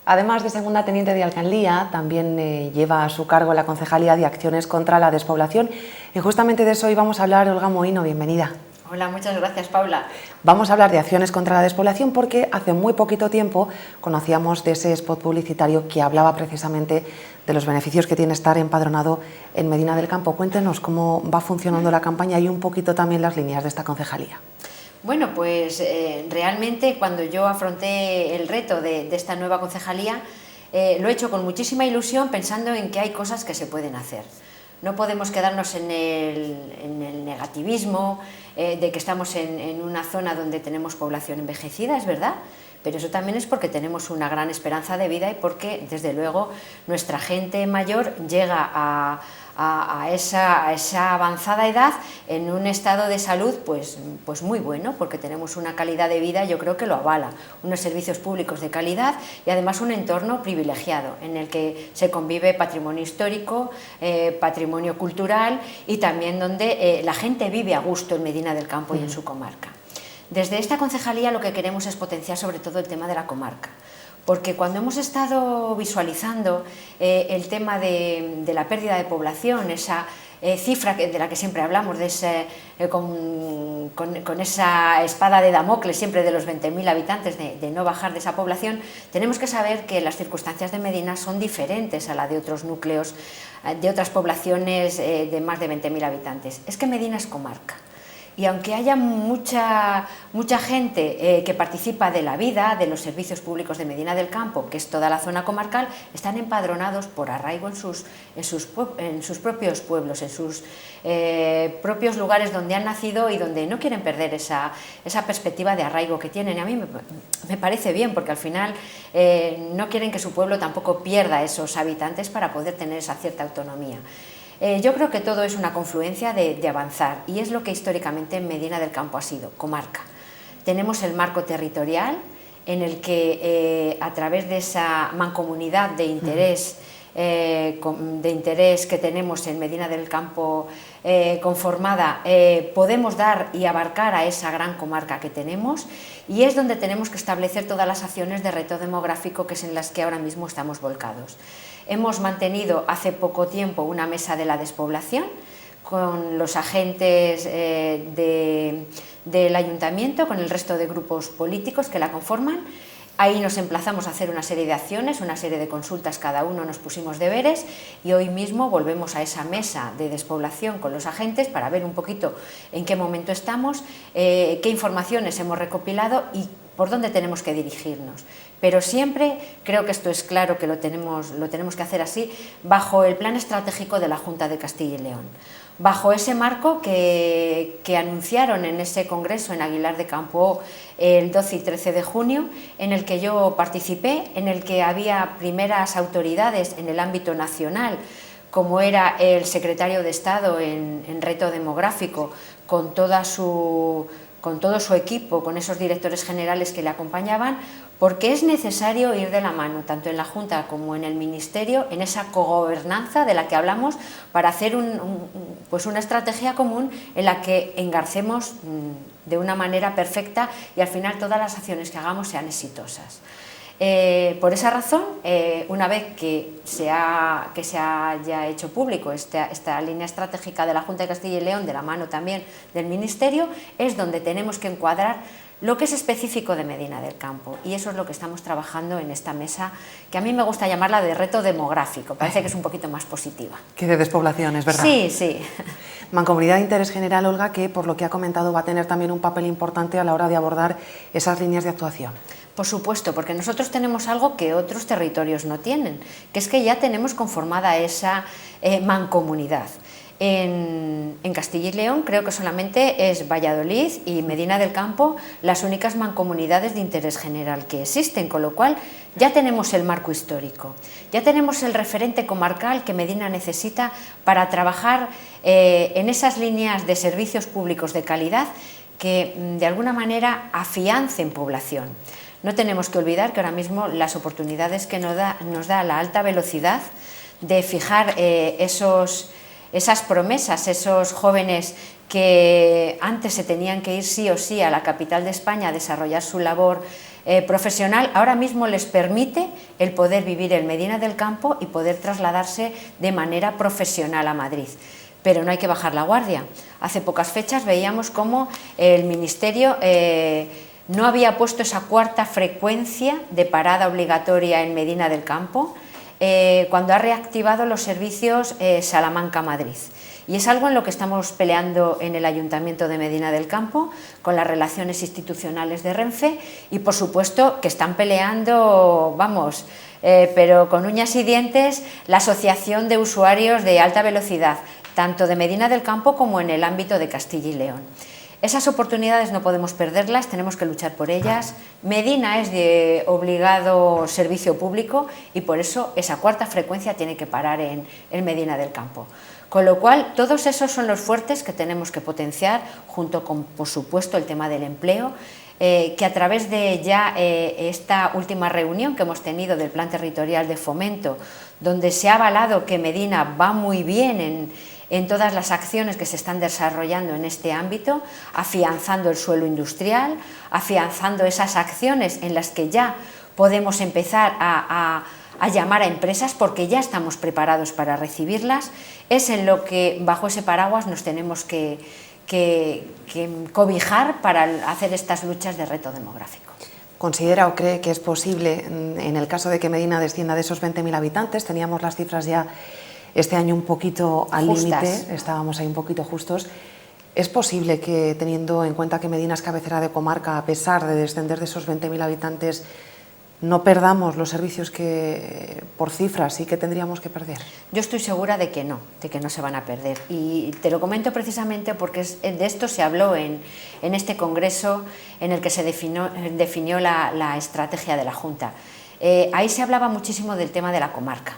Además de segunda teniente de alcaldía, también lleva a su cargo la Concejalía de Acciones contra la Despoblación. Y justamente de eso hoy vamos a hablar. Olga Mohino, bienvenida. Hola, muchas gracias, Paula. Vamos a hablar de acciones contra la despoblación porque hace muy poquito tiempo conocíamos de ese spot publicitario que hablaba precisamente de los beneficios que tiene estar empadronado en Medina del Campo. Cuéntenos cómo va funcionando la campaña y un poquito también las líneas de esta concejalía. Bueno, pues realmente cuando yo afronté el reto de esta nueva concejalía, lo he hecho con muchísima ilusión pensando en que hay cosas que se pueden hacer. No podemos quedarnos en el negativismo de que estamos en una zona donde tenemos población envejecida, es verdad, pero eso también es porque tenemos una gran esperanza de vida y porque, desde luego, nuestra gente mayor llega a esa avanzada edad en un estado de salud pues muy bueno, porque tenemos una calidad de vida, yo creo que lo avala, unos servicios públicos de calidad y además un entorno privilegiado en el que se convive patrimonio histórico, patrimonio cultural y también donde la gente vive a gusto en Medina del Campo y en su comarca. Desde esta concejalía lo que queremos es potenciar sobre todo el tema de la comarca, porque cuando hemos estado visualizando el tema de la pérdida de población, esa cifra de la que siempre hablamos, con esa espada de Damocles siempre de los 20.000 habitantes, de no bajar de esa población, tenemos que saber que las circunstancias de Medina son diferentes a la de otros núcleos, de otras poblaciones de más de 20.000 habitantes. Es que Medina es comarca. Y aunque haya mucha gente que participa de la vida, de los servicios públicos de Medina del Campo, que es toda la zona comarcal, están empadronados por arraigo en sus propios pueblos, en sus propios lugares donde han nacido y donde no quieren perder esa perspectiva de arraigo que tienen. Y a mí me parece bien, porque al final no quieren que su pueblo tampoco pierda esos habitantes para poder tener esa cierta autonomía. Yo creo que todo es una confluencia de avanzar y es lo que históricamente en Medina del Campo ha sido, comarca. Tenemos el marco territorial en el que a través de esa mancomunidad de interés que tenemos en Medina del Campo conformada, podemos dar y abarcar a esa gran comarca que tenemos y es donde tenemos que establecer todas las acciones de reto demográfico que es en las que ahora mismo estamos volcados. Hemos mantenido hace poco tiempo una mesa de la despoblación con los agentes del ayuntamiento, con el resto de grupos políticos que la conforman. Ahí nos emplazamos a hacer una serie de acciones, una serie de consultas, cada uno nos pusimos deberes y hoy mismo volvemos a esa mesa de despoblación con los agentes para ver un poquito en qué momento estamos, qué informaciones hemos recopilado y por dónde tenemos que dirigirnos. Pero siempre, creo que esto es claro que lo tenemos que hacer así, bajo el plan estratégico de la Junta de Castilla y León. Bajo ese marco que anunciaron en ese congreso en Aguilar de Campo el 12 y 13 de junio, en el que yo participé, en el que había primeras autoridades en el ámbito nacional, como era el secretario de Estado en reto demográfico, con todo su equipo, con esos directores generales que le acompañaban, porque es necesario ir de la mano, tanto en la Junta como en el Ministerio, en esa cogobernanza de la que hablamos, para hacer una estrategia común en la que engarcemos de una manera perfecta y al final todas las acciones que hagamos sean exitosas. Por esa razón, una vez que se haya hecho público esta línea estratégica de la Junta de Castilla y León, de la mano también del Ministerio, es donde tenemos que encuadrar lo que es específico de Medina del Campo y eso es lo que estamos trabajando en esta mesa, que a mí me gusta llamarla de reto demográfico, parece que es un poquito más positiva. Que de despoblación, es verdad. Sí, sí. Mancomunidad de Interés General, Olga, que por lo que ha comentado va a tener también un papel importante a la hora de abordar esas líneas de actuación. Por supuesto, porque nosotros tenemos algo que otros territorios no tienen, que es que ya tenemos conformada esa mancomunidad. En Castilla y León creo que solamente es Valladolid y Medina del Campo las únicas mancomunidades de interés general que existen, con lo cual ya tenemos el marco histórico, ya tenemos el referente comarcal que Medina necesita para trabajar en esas líneas de servicios públicos de calidad que de alguna manera afiancen población. No tenemos que olvidar que ahora mismo las oportunidades que nos da la alta velocidad de fijar esas promesas, esos jóvenes que antes se tenían que ir sí o sí a la capital de España a desarrollar su labor profesional ahora mismo les permite el poder vivir en Medina del Campo y poder trasladarse de manera profesional a Madrid. Pero no hay que bajar la guardia. Hace pocas fechas veíamos cómo el Ministerio no había puesto esa cuarta frecuencia de parada obligatoria en Medina del Campo cuando ha reactivado los servicios Salamanca-Madrid. Y es algo en lo que estamos peleando en el Ayuntamiento de Medina del Campo, con las relaciones institucionales de Renfe, y por supuesto que están peleando, vamos, pero con uñas y dientes, la Asociación de Usuarios de Alta Velocidad, tanto de Medina del Campo como en el ámbito de Castilla y León. Esas oportunidades no podemos perderlas, tenemos que luchar por ellas. Medina es de obligado servicio público y por eso esa cuarta frecuencia tiene que parar en Medina del Campo. Con lo cual, todos esos son los fuertes que tenemos que potenciar, junto con, por supuesto, el tema del empleo, que a través de ya esta última reunión que hemos tenido del Plan Territorial de Fomento, donde se ha avalado que Medina va muy bien en todas las acciones que se están desarrollando en este ámbito, afianzando el suelo industrial, afianzando esas acciones en las que ya podemos empezar a llamar a empresas porque ya estamos preparados para recibirlas, es en lo que bajo ese paraguas nos tenemos que cobijar para hacer estas luchas de reto demográfico. ¿Considera o cree que es posible, en el caso de que Medina descienda de esos 20.000 habitantes, teníamos las cifras ya este año un poquito al límite, estábamos ahí un poquito justos, ¿es posible que, teniendo en cuenta que Medina es cabecera de comarca, a pesar de descender de esos 20.000 habitantes, no perdamos los servicios que por cifras sí que tendríamos que perder? Yo estoy segura de que no se van a perder, y te lo comento precisamente porque de esto se habló en este congreso en el que se definió la estrategia de la Junta. Ahí se hablaba muchísimo del tema de la comarca.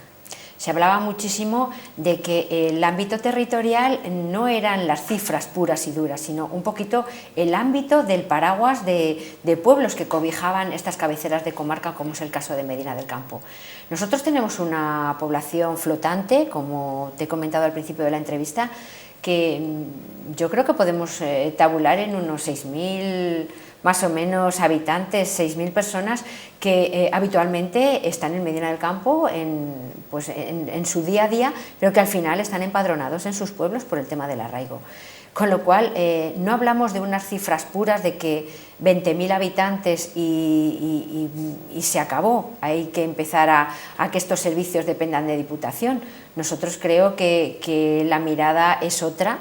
Se hablaba muchísimo de que el ámbito territorial no eran las cifras puras y duras, sino un poquito el ámbito del paraguas de pueblos que cobijaban estas cabeceras de comarca, como es el caso de Medina del Campo. Nosotros tenemos una población flotante, como te he comentado al principio de la entrevista, que yo creo que podemos tabular en unos 6.000 más o menos habitantes, 6.000 personas que habitualmente están en Medina del Campo en su día a día, pero que al final están empadronados en sus pueblos por el tema del arraigo. Con lo cual, no hablamos de unas cifras puras de que 20.000 habitantes y se acabó. Hay que empezar a que estos servicios dependan de Diputación. Nosotros creo que la mirada es otra.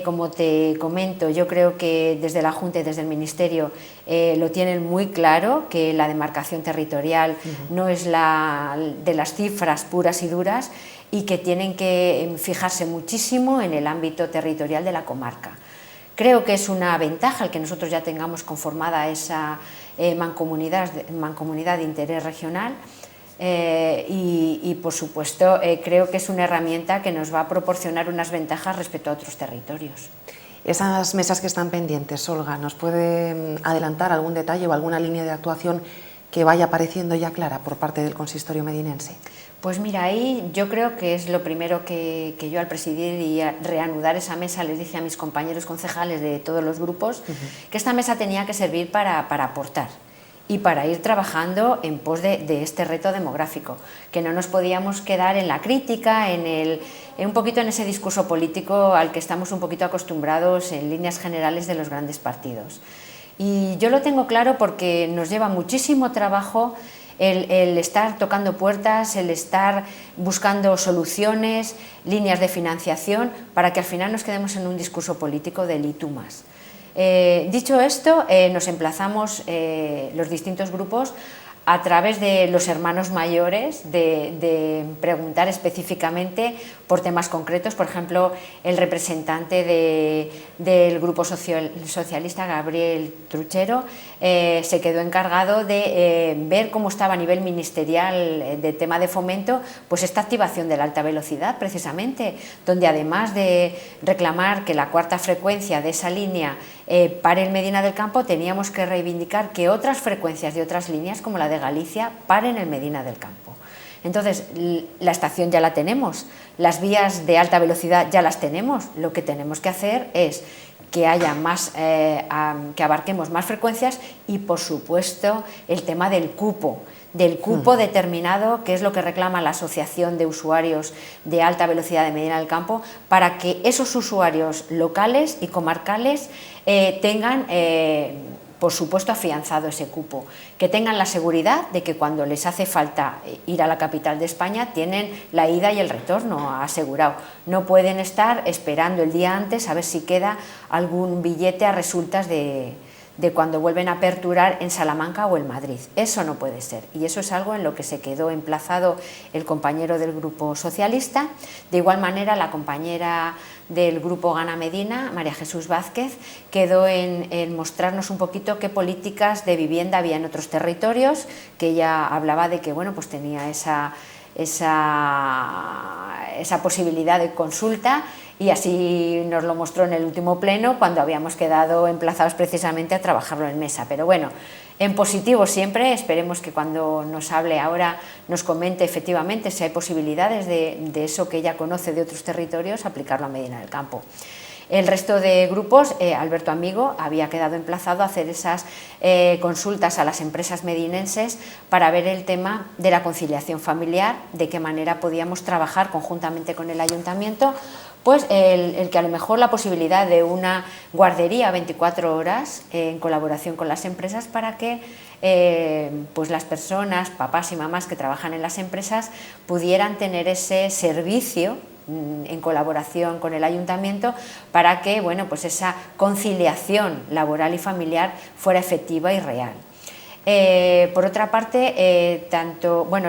Como te comento, yo creo que desde la Junta y desde el Ministerio lo tienen muy claro, que la demarcación territorial no es de las cifras puras y duras, y que tienen que fijarse muchísimo en el ámbito territorial de la comarca. Creo que es una ventaja el que nosotros ya tengamos conformada esa mancomunidad de interés regional. Y por supuesto creo que es una herramienta que nos va a proporcionar unas ventajas respecto a otros territorios. Esas mesas que están pendientes, Olga, ¿nos puede adelantar algún detalle o alguna línea de actuación que vaya apareciendo ya clara por parte del consistorio medinense? Pues mira, ahí yo creo que es lo primero que yo, al presidir y reanudar esa mesa, les dije a mis compañeros concejales de todos los grupos que esta mesa tenía que servir para aportar y para ir trabajando en pos de este reto demográfico, que no nos podíamos quedar en la crítica, un poquito en ese discurso político al que estamos un poquito acostumbrados en líneas generales de los grandes partidos. Y yo lo tengo claro porque nos lleva muchísimo trabajo el estar tocando puertas, el estar buscando soluciones, líneas de financiación, para que al final nos quedemos en un discurso político del y tú más. Dicho esto, nos emplazamos los distintos grupos a través de los hermanos mayores de preguntar específicamente por temas concretos. Por ejemplo, el representante del grupo socialista, Gabriel Truchero, se quedó encargado de ver cómo estaba a nivel ministerial de tema de fomento, pues esta activación de la alta velocidad, precisamente, donde además de reclamar que la cuarta frecuencia de esa línea pare en Medina del Campo, teníamos que reivindicar que otras frecuencias de otras líneas, como la de Galicia, paren en Medina del Campo. Entonces, la estación ya la tenemos, las vías de alta velocidad ya las tenemos, lo que tenemos que hacer es que haya más, que abarquemos más frecuencias y, por supuesto, el tema del cupo determinado, que es lo que reclama la Asociación de Usuarios de Alta Velocidad de Medina del Campo, para que esos usuarios locales y comarcales tengan, por supuesto, afianzado ese cupo, que tengan la seguridad de que cuando les hace falta ir a la capital de España tienen la ida y el retorno asegurado. No pueden estar esperando el día antes a ver si queda algún billete a resultas de cuando vuelven a aperturar en Salamanca o en Madrid. Eso no puede ser, y eso es algo en lo que se quedó emplazado el compañero del Grupo Socialista. De igual manera, la compañera del Grupo Gana Medina, María Jesús Vázquez, quedó en mostrarnos un poquito qué políticas de vivienda había en otros territorios, que ella hablaba de que, bueno, pues tenía esa posibilidad de consulta, y así nos lo mostró en el último pleno, cuando habíamos quedado emplazados precisamente a trabajarlo en mesa. Pero bueno, en positivo siempre. Esperemos que cuando nos hable ahora nos comente efectivamente si hay posibilidades de eso que ella conoce de otros territorios, aplicarlo a Medina del Campo. El resto de grupos, Alberto Amigo había quedado emplazado a hacer esas consultas a las empresas medinenses para ver el tema de la conciliación familiar, de qué manera podíamos trabajar conjuntamente con el ayuntamiento, pues el que a lo mejor la posibilidad de una guardería 24 horas en colaboración con las empresas, para que pues las personas, papás y mamás que trabajan en las empresas, pudieran tener ese servicio en colaboración con el ayuntamiento, para que, bueno, pues esa conciliación laboral y familiar fuera efectiva y real. Por otra parte,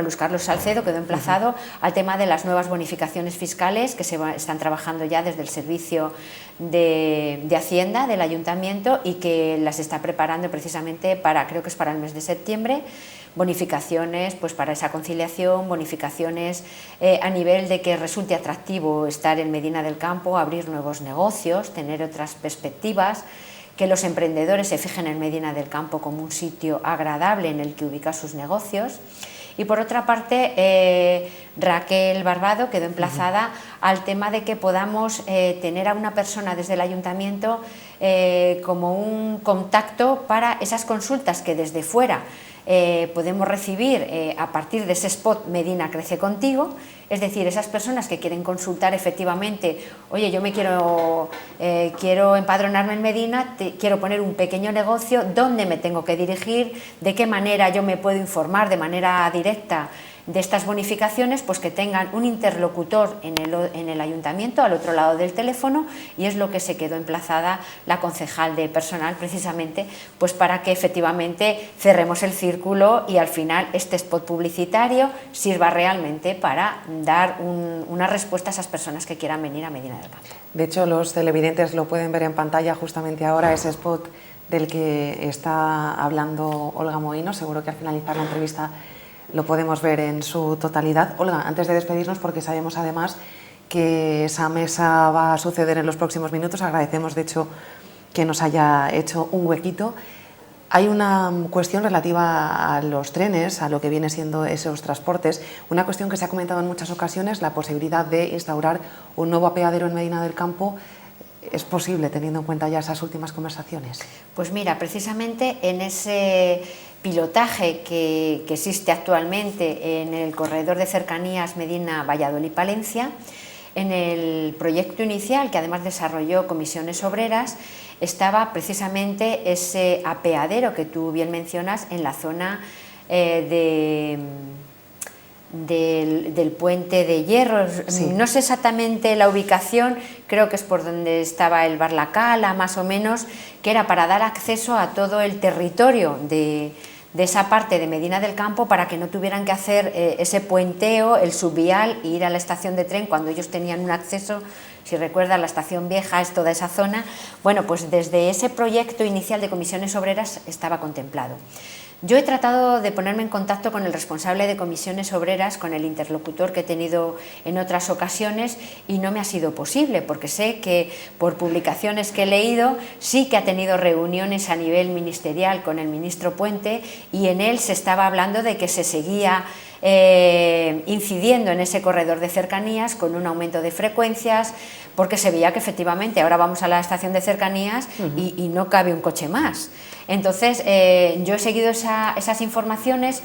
Luis Carlos Salcedo quedó emplazado al tema de las nuevas bonificaciones fiscales que están trabajando ya desde el Servicio de Hacienda del Ayuntamiento, y que las está preparando precisamente creo que es para el mes de septiembre. Bonificaciones pues para esa conciliación, bonificaciones a nivel de que resulte atractivo estar en Medina del Campo, abrir nuevos negocios, tener otras perspectivas, que los emprendedores se fijen en Medina del Campo como un sitio agradable en el que ubicar sus negocios. Y por otra parte, Raquel Barbado quedó emplazada al tema de que podamos tener a una persona desde el ayuntamiento como un contacto para esas consultas que desde fuera podemos recibir a partir de ese spot Medina Crece Contigo. Es decir, esas personas que quieren consultar efectivamente, oye, yo quiero empadronarme en Medina, quiero poner un pequeño negocio, ¿dónde me tengo que dirigir? ¿De qué manera yo me puedo informar de manera directa de estas bonificaciones? Pues que tengan un interlocutor en el ayuntamiento al otro lado del teléfono, y es lo que se quedó emplazada la concejal de personal, precisamente pues para que efectivamente cerremos el círculo y al final este spot publicitario sirva realmente para dar una respuesta a esas personas que quieran venir a Medina del Campo. De hecho, los televidentes lo pueden ver en pantalla justamente ahora, ese spot del que está hablando Olga Mohino. Seguro que al finalizar la entrevista lo podemos ver en su totalidad. Olga, antes de despedirnos, porque sabemos además que esa mesa va a suceder en los próximos minutos, agradecemos de hecho que nos haya hecho un huequito. Hay una cuestión relativa a los trenes, a lo que viene siendo esos transportes, una cuestión que se ha comentado en muchas ocasiones, la posibilidad de instaurar un nuevo apeadero en Medina del Campo. ¿Es posible, teniendo en cuenta ya esas últimas conversaciones? Pues mira, precisamente en ese pilotaje que existe actualmente en el corredor de cercanías Medina-Valladolid-Palencia, en el proyecto inicial, que además desarrolló Comisiones Obreras, estaba precisamente ese apeadero que tú bien mencionas en la zona del puente de Hierro. Sí. No sé exactamente la ubicación, creo que es por donde estaba el Bar La Cala, más o menos, que era para dar acceso a todo el territorio de esa parte de Medina del Campo, para que no tuvieran que hacer ese puenteo, el subvial, e ir a la estación de tren cuando ellos tenían un acceso. Si recuerdas, la estación vieja es toda esa zona. Bueno, pues desde ese proyecto inicial de Comisiones Obreras estaba contemplado. Yo he tratado de ponerme en contacto con el responsable de Comisiones Obreras, con el interlocutor que he tenido en otras ocasiones, y no me ha sido posible, porque sé que por publicaciones que he leído sí que ha tenido reuniones a nivel ministerial con el ministro Puente, y en él se estaba hablando de que se seguía incidiendo en ese corredor de cercanías con un aumento de frecuencias, porque se veía que efectivamente ahora vamos a la estación de cercanías y no cabe un coche más. Entonces, yo he seguido esas informaciones.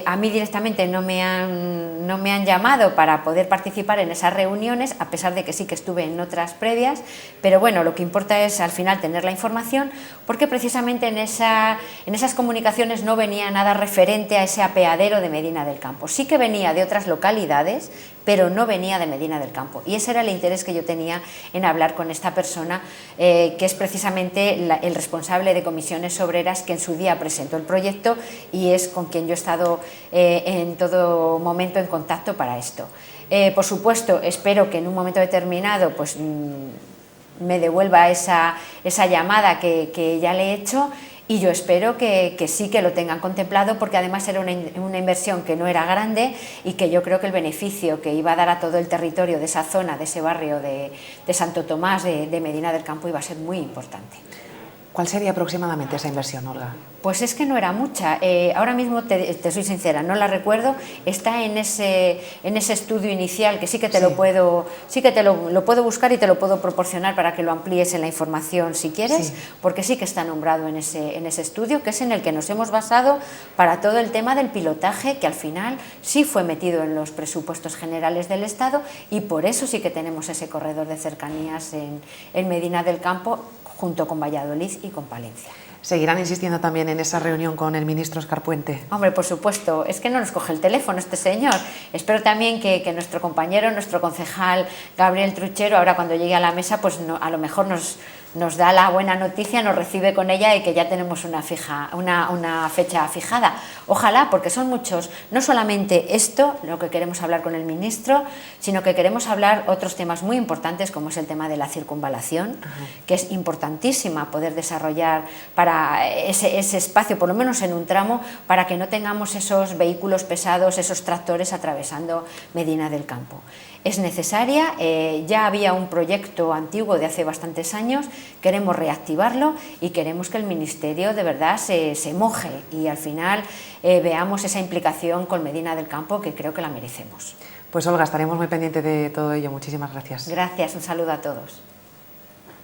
A mí directamente no me han llamado para poder participar en esas reuniones, a pesar de que sí que estuve en otras previas, pero bueno, lo que importa es al final tener la información, porque precisamente en esas comunicaciones no venía nada referente a ese apeadero de Medina del Campo. Sí que venía de otras localidades, pero no venía de Medina del Campo, y ese era el interés que yo tenía en hablar con esta persona, que es precisamente el responsable de Comisiones Obreras, que en su día presentó el proyecto y es con quien yo he estado en todo momento en contacto para esto. Por supuesto, espero que en un momento determinado pues, me devuelva esa llamada que ya le he hecho, y yo espero que sí que lo tengan contemplado, porque además era una inversión que no era grande y que yo creo que el beneficio que iba a dar a todo el territorio de esa zona, de ese barrio de Santo Tomás, de Medina del Campo, iba a ser muy importante. ¿Cuál sería aproximadamente esa inversión, Olga? Pues es que no era mucha. Ahora mismo te soy sincera, no la recuerdo. Está en ese estudio inicial, que sí que te lo puedo buscar y te lo puedo proporcionar para que lo amplíes en la información si quieres, porque sí que está nombrado en ese estudio, que es en el que nos hemos basado para todo el tema del pilotaje, que al final sí fue metido en los presupuestos generales del Estado, y por eso sí que tenemos ese corredor de cercanías en Medina del Campo, junto con Valladolid y con Palencia. ¿Seguirán insistiendo también en esa reunión con el ministro Óscar Puente? Hombre, por supuesto, es que no nos coge el teléfono este señor. Espero también que nuestro compañero, nuestro concejal Gabriel Truchero, ahora cuando llegue a la mesa, pues a lo mejor nos da la buena noticia, nos recibe con ella y que ya tenemos una fecha fijada. Ojalá, porque son muchos, no solamente esto, lo que queremos hablar con el ministro, sino que queremos hablar otros temas muy importantes, como es el tema de la circunvalación, que es importantísima poder desarrollar para ese espacio, por lo menos en un tramo, para que no tengamos esos vehículos pesados, esos tractores atravesando Medina del Campo. Es necesaria, ya había un proyecto antiguo de hace bastantes años, queremos reactivarlo y queremos que el Ministerio de verdad se moje y al final veamos esa implicación con Medina del Campo, que creo que la merecemos. Pues Olga, estaremos muy pendientes de todo ello. Muchísimas gracias. Gracias, un saludo a todos.